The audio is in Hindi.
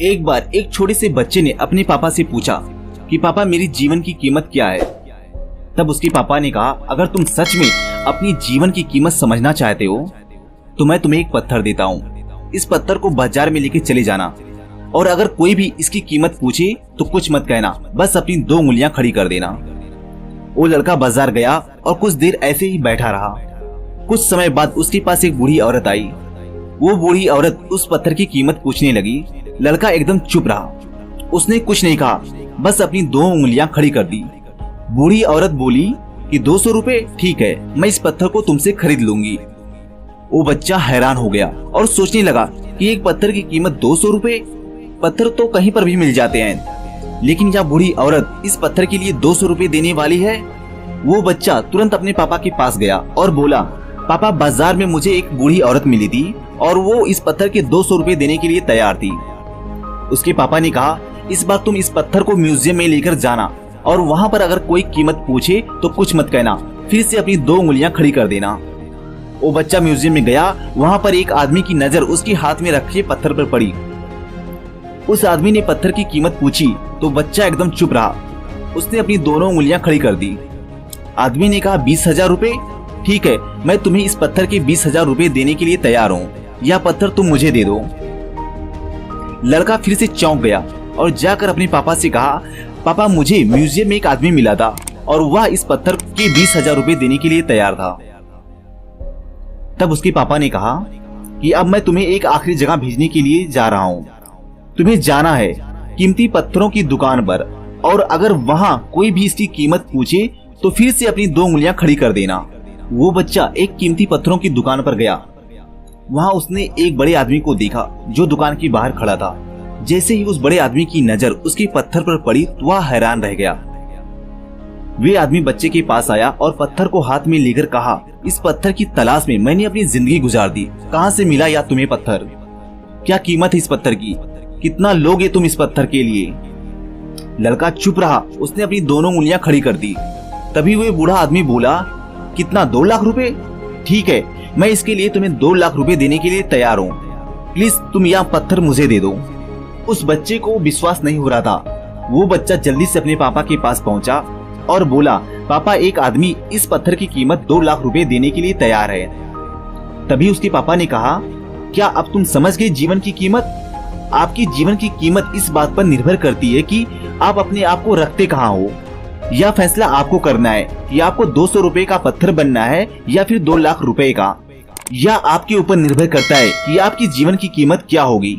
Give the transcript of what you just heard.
एक बार एक छोटे से बच्चे ने अपने पापा से पूछा कि पापा मेरी जीवन की कीमत क्या है। तब उसके पापा ने कहा, अगर तुम सच में अपनी जीवन की कीमत समझना चाहते हो तो मैं तुम्हें एक पत्थर देता हूँ। इस पत्थर को बाजार में लेके चले जाना और अगर कोई भी इसकी कीमत पूछे तो कुछ मत कहना, बस अपनी 2 उंगलियां खड़ी कर देना। वो लड़का बाजार गया और कुछ देर ऐसे ही बैठा रहा। कुछ समय बाद उसके पास एक बूढ़ी औरत आई। वो बूढ़ी औरत उस पत्थर की कीमत पूछने लगी। लड़का एकदम चुप रहा, उसने कुछ नहीं कहा, बस अपनी 2 उंगलियां खड़ी कर दी। बूढ़ी औरत बोली कि 200 रुपए ठीक है, मैं इस पत्थर को तुमसे खरीद लूंगी। वो बच्चा हैरान हो गया और सोचने लगा कि एक पत्थर की कीमत 200 रुपए, पत्थर तो कहीं पर भी मिल जाते हैं, लेकिन यह बूढ़ी औरत इस पत्थर के लिए 200 रुपए देने वाली है। वो बच्चा तुरंत अपने पापा के पास गया और बोला, पापा बाजार में मुझे एक बूढ़ी औरत मिली थी और वो इस पत्थर के 200 रुपए देने के लिए तैयार थी। उसके पापा ने कहा, इस बार तुम इस पत्थर को म्यूजियम में लेकर जाना और वहाँ पर अगर कोई कीमत पूछे तो कुछ मत कहना, फिर से अपनी 2 उंगलियां खड़ी कर देना। वो बच्चा म्यूजियम में गया। वहाँ पर एक आदमी की नजर उसके हाथ में रखे पत्थर पर पड़ी। उस आदमी ने पत्थर की कीमत पूछी तो बच्चा एकदम चुप रहा। उसने अपनी दोनों उंगलियां खड़ी कर दी। आदमी ने कहा, 20,000 रुपए ठीक है, मैं तुम्हें इस पत्थर के 20,000 रुपए देने के लिए तैयार हूँ, यह पत्थर तुम मुझे दे दो। लड़का फिर से चौंक गया और जाकर अपने पापा से कहा, पापा मुझे म्यूजियम में एक आदमी मिला था और वह इस पत्थर के 20,000 रुपए देने के लिए तैयार था। तब उसके पापा ने कहा कि अब मैं तुम्हें एक आखिरी जगह भेजने के लिए जा रहा हूँ। तुम्हें जाना है कीमती पत्थरों की दुकान पर और अगर वहाँ कोई भी इसकी कीमत पूछे तो फिर से अपनी 2 उंगलियां खड़ी कर देना। वो बच्चा एक कीमती पत्थरों की दुकान पर गया। वहाँ उसने एक बड़े आदमी को देखा जो दुकान के बाहर खड़ा था। जैसे ही उस बड़े आदमी की नजर उसके पत्थर पर पड़ी तो वह हैरान रह गया। वे आदमी बच्चे के पास आया और पत्थर को हाथ में लेकर कहा, इस पत्थर की तलाश में मैंने अपनी जिंदगी गुजार दी, कहाँ से मिला या तुम्हें पत्थर? क्या कीमत है इस पत्थर की? कितना लोगे तुम इस पत्थर के लिए? लड़का चुप रहा। उसने अपनी दोनों उंगलियां खड़ी कर दी। तभी वो बूढ़ा आदमी बोला, कितना? 2 लाख रुपए ठीक है, मैं इसके लिए तुम्हें 2 लाख रुपए देने के लिए तैयार हूँ, प्लीज तुम यह पत्थर मुझे दे दो। उस बच्चे को विश्वास नहीं हो रहा था। वो बच्चा जल्दी से अपने पापा के पास पहुंचा और बोला, पापा एक आदमी इस पत्थर की कीमत 2 लाख रुपए देने के लिए तैयार है। तभी उसके पापा ने कहा, क्या अब तुम समझ गए जीवन की कीमत? आपकी जीवन की कीमत इस बात पर निर्भर करती है कि आप अपने आप को रखते कहाँ हो। यह फैसला आपको करना है कि आपको 200 रुपए का पत्थर बनना है या फिर 2 लाख रुपए का। यह आपके ऊपर निर्भर करता है कि आपकी जीवन की कीमत क्या होगी।